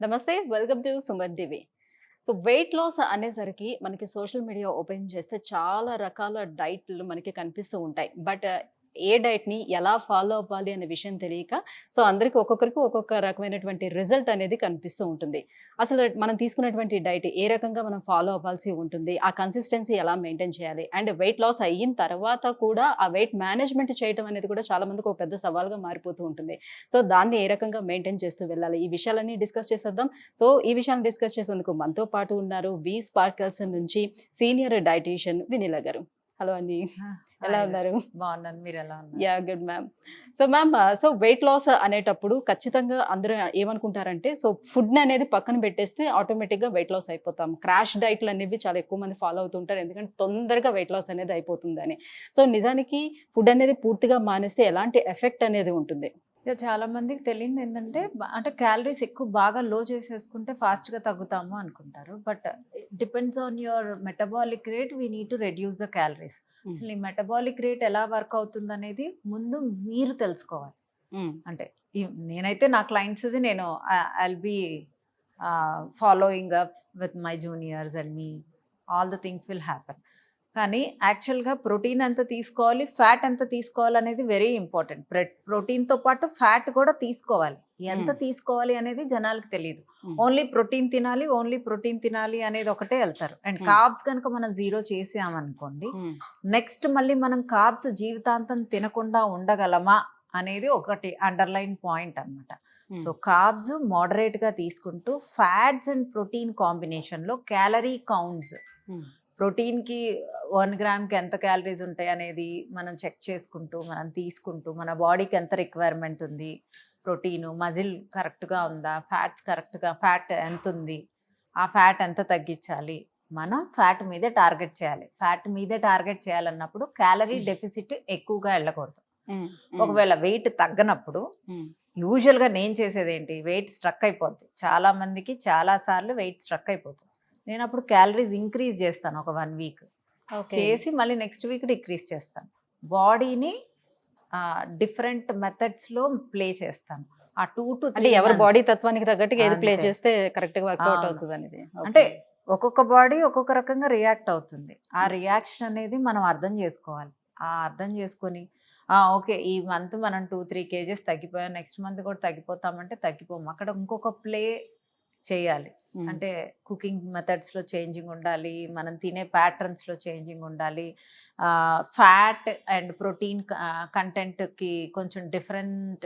నమస్తే. Welcome to Suman TV. So, weight loss అనేసరికి మనకి సోషల్ మీడియా ఓపెన్ చేస్తే చాలా రకాల డైట్‌లు మనకి కనిపిస్తూ ఉంటాయి. బట్ ఏ డైట్‌ని ఎలా ఫాలో అవ్వాలి అనే విషయం తెలియక అందరికి ఒక్కొక్కరికి ఒక్కొక్క రకమైనటువంటి రిజల్ట్ అనేది కనిపిస్తూ ఉంటుంది. అసలు మనం తీసుకున్నటువంటి డైట్ ఏ రకంగా మనం ఫాలో అవ్వాల్సి ఉంటుంది? ఆ కన్సిస్టెన్సీ ఎలా మెయింటైన్ చేయాలి? అండ్ వెయిట్ లాస్ అయిన తర్వాత కూడా ఆ వెయిట్ మేనేజ్‌మెంట్ చేయటం అనేది కూడా చాలా మందికి ఒక పెద్ద సవాల్‌గా మారిపోతూ ఉంటుంది. దాన్ని ఏ రకంగా మెయింటైన్ చేస్తూ వెళ్ళాలి? ఈ విషయాలన్నీ డిస్కస్ చేసేద్దాం. ఈ విషయాన్ని డిస్కస్ చేసేందుకు మనతో పాటు ఉన్నారు స్పార్కల్స్ నుంచి సీనియర్ డైటీషియన్ వినీలా గారు. హలో అండి. ఆ! ఎలా హాయ్. ఉన్నారు? బాగున్నాను. మీరెలా ఉన్నారు? Yeah! Good ma'am. Ma'am, weight loss అనేటప్పుడు ఖచ్చితంగా అందరూ ఏమనుకుంటారంటే ఫుడ్‌ని అనేది పక్కన పెట్టేస్తే ఆటోమేటిక్‌గా వెయిట్ లాస్ అయిపోతాం. క్రాష్ డైట్‌లు అనేవి చాలా ఎక్కువ మంది ఫాలో అవుతుంటారు. ఎందుకంటే తొందరగా వెయిట్ లాస్ అనేది అయిపోతుందని. నిజానికి ఫుడ్ అనేది పూర్తిగా మానేస్తే ఎలాంటి ఎఫెక్ట్ అనేది ఉంటుంది? చాలా మందికి తెలియనిదేంటంటే అంటే క్యాలరీస్ ఎక్కువ బాగా లో చేసేసుకుంటే ఫాస్ట్‌గా తగ్గుతాము అనుకుంటారు. But depends on your metabolic rate we need to reduce the calories. Hmm. అసలు ఈ మెటబాలిక్ రేట్ ఎలా వర్క్ అవుతుందనేది ముందు మీరు తెలుసుకోవాలి. హ్మ్. అంటే నేనైతే నా క్లయింట్స్‌ది నేను I'll be following up with my juniors and me all the things will happen. కానీ యాక్చువల్‌గా ప్రోటీన్ ఎంత తీసుకోవాలి, ఫ్యాట్ ఎంత తీసుకోవాలనేది వెరీ ఇంపార్టెంట్. ప్రోటీన్‌తో పాటు ఫ్యాట్ కూడా తీసుకోవాలి. ఎంత హ్మ్. తీసుకోవాలి అనేది జనాలకి తెలీదు. హ్మ్. ఓన్లీ ప్రోటీన్ తినాలి అనేది ఒకటే ఎళ్తారు. అండ్ హ్మ్. కార్బ్స్ గనుక మనం జీరో చేసామనుకోండి, హ్మ్. నెక్స్ట్ మళ్ళీ మనం కార్బ్స్ జీవితాంతం తినకుండా ఉండగలమా అనేది ఒకటి అండర్‌లైన్ పాయింట్ అనమాట. హ్మ్. కార్బ్స్ మోడరేట్‌గా తీసుకుంటూ ఫ్యాట్స్ అండ్ ప్రోటీన్ కాంబినేషన్‌లో క్యాలరీ కౌంట్స్ హ్మ్. ప్రోటీన్‌కి 1 గ్రామ్‌కి ఎంత క్యాలరీస్ ఉంటాయనేది మనం చెక్ చేసుకుంటూ, మనం తీసుకుంటూ, మన బాడీకి ఎంత రిక్వైర్మెంట్ ఉంది, ప్రోటీను, మజిల్ కరెక్ట్‌గా ఉందా, ఫ్యాట్ ఎంతుంది, ఆ ఫ్యాట్ ఎంత తగ్గించాలి, మనం ఫ్యాట్ మీదే టార్గెట్ చేయాలి. ఫ్యాట్ మీదే టార్గెట్ చేయాలన్నప్పుడు క్యాలరీ డెఫిసిట్ ఎక్కువగా వెళ్ళకూడదు. హ్మ్. హ్మ్. ఒకవేళ వెయిట్ తగ్గనప్పుడు హ్మ్. యూజువల్‌గా నేను చేసేదేంటి, వెయిట్ స్ట్రక్ అయిపోద్ది. చాలా మందికి చాలా సార్లు వెయిట్ స్ట్రక్ అయిపోతుంది. నేనప్పుడు క్యాలరీస్ ఇంక్రీజ్ చేస్తాను ఒక 1 వీక్. ఓకే. చేసి మళ్ళీ నెక్స్ట్ వీక్ డిక్రీజ్ చేస్తాను. బాడీని డిఫరెంట్ మెథడ్స్‌లో ప్లే చేస్తాను. ఆ 2-3 అంటే ఎవరి మంత్స్ బాడీ తత్వానికి తగ్గట్టుగా ఏది ప్లే అంతే. చేస్తే కరెక్ట్‌గా వర్కౌట్ అవును. అవుతదనేది. అంటే ఓకే. ఒక్కొక్క బాడీ ఒక్కొక్క రకంగా రియాక్ట్ అవుతుంది. ఆ రియాక్షన్ అనేది మనం అర్థం చేసుకోవాలి. అర్థం చేసుకొని ఓకే. ఈ మంత్ మనం 2, 3 కేజెస్ తగ్గిపోయాం. నెక్స్ట్ మంత్ కూడా తగ్గిపోతామంటే తగ్గిపోము. అక్కడ ఇంకొక ప్లే చేయాలి. హ్మ్. అంటే కుకింగ్ మెథడ్స్‌లో చేంజింగ్ ఉండాలి. మనం తినే ప్యాటర్న్స్‌లో చేంజింగ్ ఉండాలి. ఫ్యాట్ అండ్ ప్రోటీన్ కంటెంట్‌కి కొంచెం డిఫరెంట్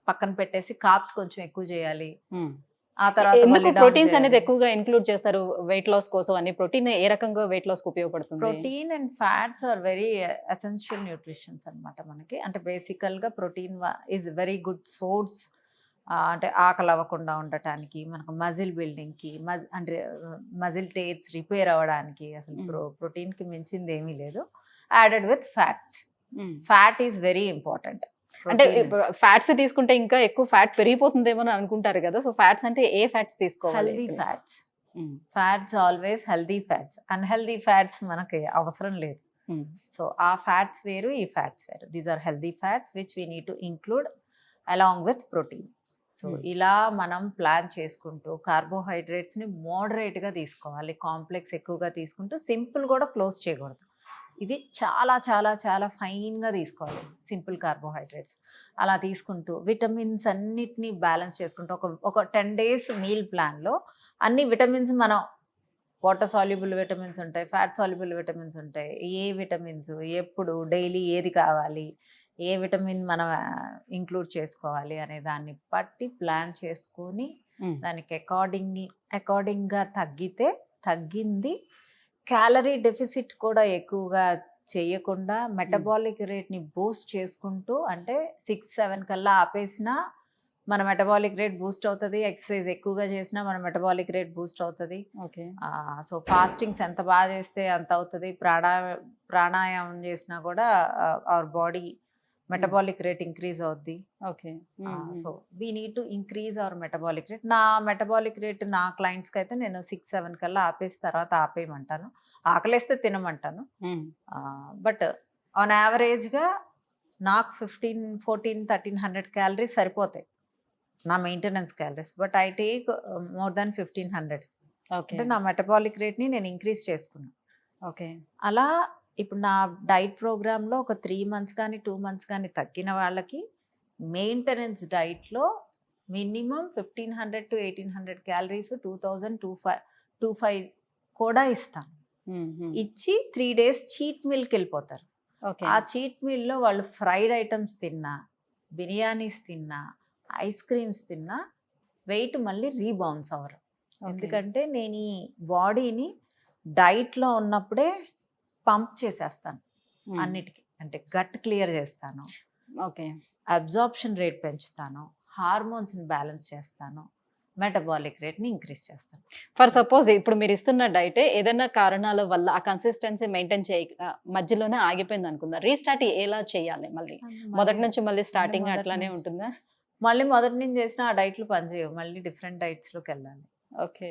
పక్కన పెట్టేసి కార్బ్స్ కొంచెం ఎక్కువ చేయాలి. హ్మ్. ఆ తర్వాత ఎందుకు మళ్ళీ డౌన్ ప్రోటీన్స్ అనేది చేయాలి. ఎక్కువగా ఇంక్లూడ్ చేస్తారు వెయిట్ లాస్ కోసం అని? ప్రోటీన్ ఏ రకంగా వెయిట్ లాస్‌కి ఉపయోగపడుతుంది? Protein and fats are very essential nutritions అనమాట మనకి. అంటే బేసికల్‌గా protein is very good source. అంటే ఆకలి అవ్వకుండా ఉండటానికి, మనకు మజిల్ బిల్డింగ్‌కి, అంటే మజిల్ టేర్స్ రిపేర్ అవ్వడానికి అసలు హ్మ్. ప్రోటీన్‌కి మించింది ఏమీ లేదు. Added with fats. Hmm. Fat is very important. అంటే ప్రోటీన్ ఇప్పుడు ఫ్యాట్స్ తీసుకుంటే ఇంకా ఎక్కువ ఫ్యాట్ పెరిగిపోతుందేమో అని అనుకుంటారు గదా! ఫ్యాట్స్ అంటే ఏ ఫ్యాట్స్ తీసుకోవాలి హెల్తీ ఇక్కడ? ఫ్యాట్స్. హ్మ్. Fats always healthy fats. Unhealthy fats మనకి అవసరం లేదు. హ్మ్. ఆ ఫ్యాట్స్ వేరు, ఈ ఫ్యాట్స్ వేరు. These are healthy fats which we need to include along with protein. Hmm. ఇలా మనం ప్లాన్ చేసుకుంటూ కార్బోహైడ్రేట్స్‌ని మోడరేట్‌గా తీసుకోవాలి. కాంప్లెక్స్ ఎక్కువగా తీసుకుంటూ సింపుల్ కూడా క్లోజ్ చేయకూడదు. ఇది చాలా చాలా చాలా ఫైన్‌గా తీసుకోవాలి సింపుల్ కార్బోహైడ్రేట్స్. అలా తీసుకుంటూ విటమిన్స్ అన్నిటిని బ్యాలెన్స్ చేసుకుంటూ ఒక 10 డేస్ మీల్ ప్లాన్‌లో అన్ని విటమిన్స్ మనం వాటర్ సాల్యుబుల్ విటమిన్స్ ఉంటాయి. ఫ్యాట్ సాల్యుబుల్ విటమిన్స్ ఉంటాయి. ఏ విటమిన్స్ ఎప్పుడు డైలీ ఏది కావాలి? ఏ విటమిన్ మనం ఇంక్లూడ్ చేసుకోవాలి అనే దాన్ని బట్టి ప్లాన్ చేసుకొని హ్మ్. దానికి అకార్డింగ్‌గా తగ్గింది. క్యాలరీ డెఫిసిట్ కూడా ఎక్కువగా చేయకుండా హ్మ్. మెటబాలిక్ రేట్‌ని బూస్ట్ చేసుకుంటూ అంటే 6, 7 కల్లా ఆపేసినా మన మెటబాలిక్ రేట్ బూస్ట్ అవుతది. ఎక్సర్సైజ్ ఎక్కువగా చేసినా మన మెటబాలిక్ రేట్ బూస్ట్ అవుతది. ఓకే. ఫాస్టింగ్స్ ఎంత చేస్తే అంత అవుతది. ప్రాణాయామం చేసినా కూడా our body hmm. Metabolic rate increase అవుద్ది. Okay. Hmm. Hmm. We need to increase our metabolic rate. నా మెటబాలిక్ రేట్ నా క్లయింట్స్‌కైతే నేను 6, 7 కల్లా ఆపేసి తర్వాత ఆపేయమంటాను. ఆకలేస్తే తినమంటాను. హ్మ్. బట్ ఆన్ యావరేజ్‌గా నాకు 1400, 1300 క్యాలరీస్ సరిపోతాయి. నా maintenance calories. But I take more than 1500. Okay. అంటే నా మెటబాలిక్ రేట్ని నేను ఇంక్రీజ్ చేసుకున్నాను. ఓకే. అలా ఇప్పుడు నా డైట్ ప్రోగ్రామ్లో ఒక 3 మంత్స్ కానీ 2 మంత్స్ కానీ తగ్గిన వాళ్ళకి మెయింటెనెన్స్ డైట్లో మినిమం 1500 to 1800 క్యాలరీస్ 2025 కూడా ఇస్తాను. ఇచ్చి 3 days చీట్ మీల్కి వెళ్ళిపోతారు. ఓకే. ఆ చీట్ మీల్లో వాళ్ళు ఫ్రైడ్ ఐటమ్స్ తిన్నా, బిర్యానీస్ తిన్నా, ఐస్ క్రీమ్స్ తిన్నా వెయిట్ మళ్ళీ రీబౌన్స్ అవ్వరు. ఎందుకంటే నేను ఈ బాడీని డైట్లో ఉన్నప్పుడే పంప్ చేసేస్తాను అన్నిటికీ. అంటే గట్ క్లియర్ చేస్తాను, ఓకే. అబ్జార్ప్షన్ రేట్ పెంచుతాను, హార్మోన్స్ని బ్యాలెన్స్ చేస్తాను, మెటబాలిక్ రేట్ని ఇంక్రీజ్ చేస్తాను. ఫర్ సపోజ్ ఇప్పుడు మీరు ఇస్తున్న డైట్ ఏదైనా కారణాల వల్ల ఆ కన్సిస్టెన్సీ మెయింటైన్ మధ్యలోనే ఆగిపోయింది అనుకుందా, రీస్టార్ట్ ఎలా చేయాలి? మళ్ళీ మొదటి నుంచి మళ్ళీ స్టార్టింగ్ మొదటి అట్లానే నుంచి. ఉంటుందా? మళ్ళీ మొదటి నుంచి చేసిన ఆ డైట్లు పనిచేయవు, మళ్ళీ డిఫరెంట్ డైట్స్లోకి వెళ్ళాలి. ఓకే.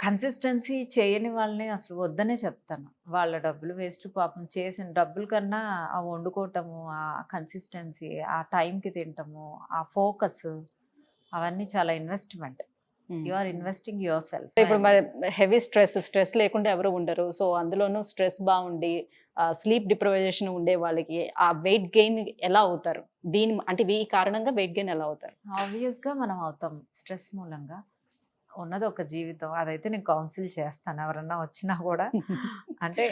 కన్సిస్టెన్సీ చేయని వాళ్ళని అసలు వద్దనే చెప్తాను. వాళ్ళ డబ్బులు వేస్ట్, పాపం చేసిన డబ్బుల కన్నా ఆ వండుకోవటము, ఆ కన్సిస్టెన్సీ, ఆ టైంకి తినటము, ఆ ఫోకస్, అవన్నీ చాలా investment. You are investing yourself. ఇప్పుడు మరి హెవీ స్ట్రెస్ లేకుండా ఎవరు ఉండరు. సో అందులోనూ స్ట్రెస్ బాగుండి స్లీప్ డిప్రైవేషన్ ఉండే వాళ్ళకి ఆ వెయిట్ గెయిన్ ఎలా అవుతారు? దీని అంటే ఈ కారణంగా వెయిట్ గెయిన్ ఎలా అవుతారు? ఆబ్వియస్గా మనం అవుతాం స్ట్రెస్ మూలంగా. ఉన్నది ఒక జీవితం, అదైతే నేను కౌన్సిల్ చేస్తాను ఎవరన్నా వచ్చినా కూడా. అంటే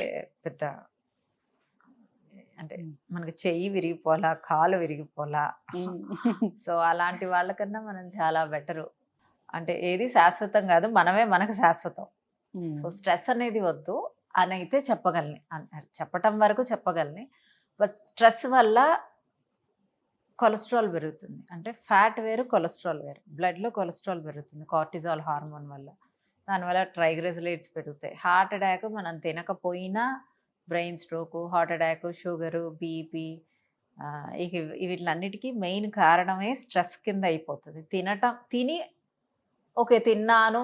పెద్ద అంటే మనకి చెయ్యి విరిగిపోలా, కాలు విరిగిపోలా. సో అలాంటి వాళ్ళకన్నా మనం చాలా బెటరు. అంటే ఏది శాశ్వతం కాదు, మనమే మనకు శాశ్వతం. సో స్ట్రెస్ అనేది వద్దు అని అయితే చెప్పగలని, చెప్పటం వరకు చెప్పగలని. బట్ స్ట్రెస్ వల్ల కొలెస్ట్రాల్ పెరుగుతుంది. అంటే ఫ్యాట్ వేరు, కొలెస్ట్రాల్ వేరు. బ్లడ్లో కొలెస్ట్రాల్ పెరుగుతుంది కార్టిజాల్ హార్మోన్ వల్ల. దానివల్ల ట్రైగ్లిజరైడ్స్ పెరుగుతాయి. హార్ట్ అటాక్ మనం తినకపోయినా brain stroke, heart attack, sugar, BP, ఇక వీటిలన్నిటికీ మెయిన్ కారణమే స్ట్రెస్ కింద అయిపోతుంది. తిని ఓకే తిన్నాను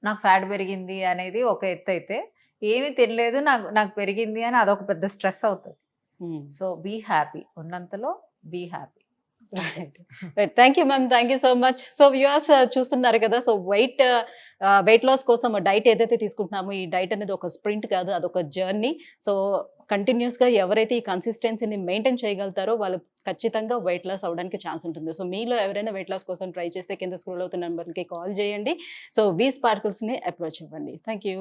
నాకు ఫ్యాట్ పెరిగింది అనేది ఒక ఎత్తు అయితే, ఏమీ తినలేదు నాకు పెరిగింది అని అదొక పెద్ద స్ట్రెస్ అవుతుంది. సో బీ హ్యాపీ, ఉన్నంతలో be happy. Right. Thank you ma'am, thank you so much. So viewers చూస్తున్నారు కదా, సో వెయిట్ లాస్ కోసం డైట్ ఏదైతే తీసుకుంటున్నామో, ఈ డైట్ అనేది ఒక స్ప్రింట్ కాదు, అదొక జర్నీ. సో కంటిన్యూస్గా ఎవరైతే ఈ కన్సిస్టెన్సీని మెయింటైన్ చేయగలుగుతారో వాళ్ళు ఖచ్చితంగా వెయిట్ లాస్ అవ్వడానికి ఛాన్స్ ఉంటుంది. సో మీలో ఎవరైనా వెయిట్ లాస్ కోసం ట్రై చేస్తే కింద స్క్రోల్ అవుతున్న నెంబర్కి కాల్ చేయండి. సో వి స్పార్కిల్స్ని అప్రోచ్ ఇవ్వండి. Thank you.